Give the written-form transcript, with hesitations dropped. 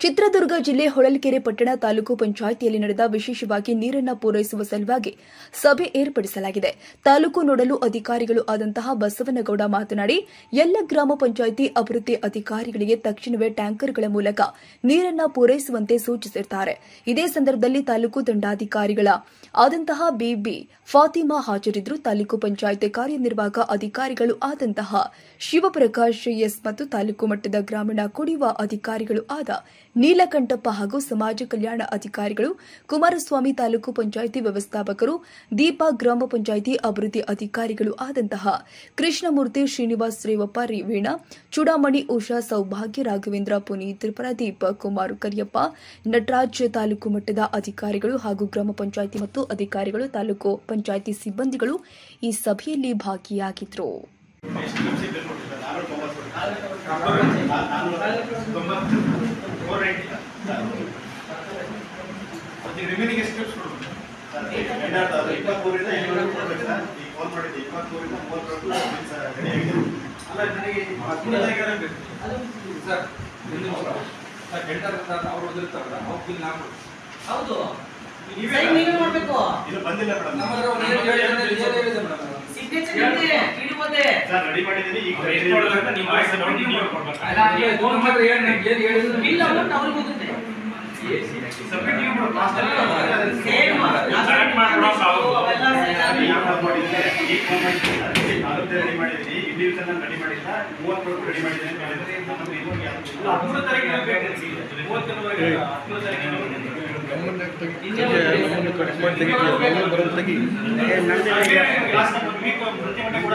ಚಿತ್ರದುರ್ಗ ಜಿಲ್ಲೆ ಹೊಳಲ್ಕೆರೆ ಪಟ್ಟಣ ತಾಲೂಕು ಪಂಚಾಯಿತಿಯಲ್ಲಿ ನಡೆದ ವಿಶೇಷವಾಗಿ ನೀರನ್ನು ಪೂರೈಸುವ ಸಲುವಾಗಿ ಸಭೆ ಏರ್ಪಡಿಸಲಾಗಿದೆ. ತಾಲೂಕು ನೋಡಲು ಅಧಿಕಾರಿಗಳು ಆದಂತಹ ಬಸವನಗೌಡ ಮಾತನಾಡಿ, ಎಲ್ಲ ಗ್ರಾಮ ಪಂಚಾಯಿತಿ ಅಭಿವೃದ್ಧಿ ಅಧಿಕಾರಿಗಳಿಗೆ ತಕ್ಷಣವೇ ಟ್ಯಾಂಕರ್ಗಳ ಮೂಲಕ ನೀರನ್ನು ಪೂರೈಸುವಂತೆ ಸೂಚಿಸಿದ್ದಾರೆ. ಇದೇ ಸಂದರ್ಭದಲ್ಲಿ ತಾಲೂಕು ದಂಡಾಧಿಕಾರಿಗಳ ಆದಂತಹ ಬಿಬಿ ಫಾತಿಮಾ ಹಾಜರಿದ್ದರು. ತಾಲೂಕು ಪಂಚಾಯಿತಿ ಕಾರ್ಯನಿರ್ವಾಹಕ ಅಧಿಕಾರಿಗಳು ಆದಂತಹ ಶಿವಪ್ರಕಾಶ್ ಎಸ್ ಮತ್ತು ತಾಲೂಕು ಮಟ್ಟದ ಗ್ರಾಮೀಣ ಕುಡಿಯುವ ಅಧಿಕಾರಿಗಳು ಆದ ನೀಲಕಂಠಪ್ಪ ಹಾಗೂ ಸಮಾಜ ಕಲ್ಯಾಣ ಅಧಿಕಾರಿಗಳು, ಕುಮಾರಸ್ವಾಮಿ ತಾಲೂಕು ಪಂಚಾಯಿತಿ ವ್ಯವಸ್ಥಾಪಕರು, ದೀಪಾ ಗ್ರಾಮ ಪಂಚಾಯಿತಿ ಅಭಿವೃದ್ಧಿ ಅಧಿಕಾರಿಗಳು ಆದಂತಹ ಕೃಷ್ಣಮೂರ್ತಿ, ಶ್ರೀನಿವಾಸ್, ರೇವಪ್ಪ, ವೀಣಾ, ಚೂಡಾಮಣಿ, ಉಷಾ, ಸೌಭಾಗ್ಯ, ರಾಘವೇಂದ್ರ, ಪುನೀತ್, ಪ್ರದೀಪ್, ಕುಮಾರ್, ಕರಿಯಪ್ಪ, ನಟರಾಜ್, ತಾಲೂಕು ಮಟ್ಟದ ಅಧಿಕಾರಿಗಳು ಹಾಗೂ ಗ್ರಾಮ ಪಂಚಾಯಿತಿ ಮತ್ತು ಅಧಿಕಾರಿಗಳು, ತಾಲೂಕು ಪಂಚಾಯಿತಿ ಸಿಬ್ಬಂದಿಗಳು ಈ ಸಭೆಯಲ್ಲಿ ಭಾಗಿಯಾಗಿದ್ದರು. ಹೌದು, ನೀವೇ ಮಾಡಬೇಕು. ಇದು ಬಂದಿಲ್ಲ ಮೇಡಮ್, ರೆಡಿ ಮಾಡಿದ್ದೀನಿ. ಈಗ ನೀವು ವಾಯ್ಸ್ ನೋಡಿ ನೀವು ಕೊಡಬೇಕು. ಇಲ್ಲ ಅಮೌಂಟ್ ಅವ್ರಿಗೆ ಹೋಗುತ್ತೆ. ಸಬ್ಮಿಟ್ ನೀವು ಕ್ಲಾಸ್ ಅಲ್ಲಿ ಸೇಮ್ ಸ್ಟಾರ್ಟ್ ಮಾಡೋಣ. ಅವೆಲ್ಲ ಮಾಡಿದ್ರೆ ಈ ಕಾಮೆಂಟ್ ರೆಡಿ ಮಾಡಿದ್ದೀನಿ. ಇಂಡಿವಿಜುವಲ್ ರೆಡಿ ಮಾಡಿಲ್ಲ, 30 ರೆಡಿ ಮಾಡಿದ್ದೀನಿ. ನಮಗೆ ಇನ್ನೊಂದು ಯಾವುದು 13 ತಾರೀಕಿಗೆ ಬೇಕು. 30 ವರೆಗೆ 13 ತಾರೀಕಿಗೆ ಕ್ಲಾಸ್ ವೀಕ್ ಪ್ರತಿಭಟನೆ ಕೂಡ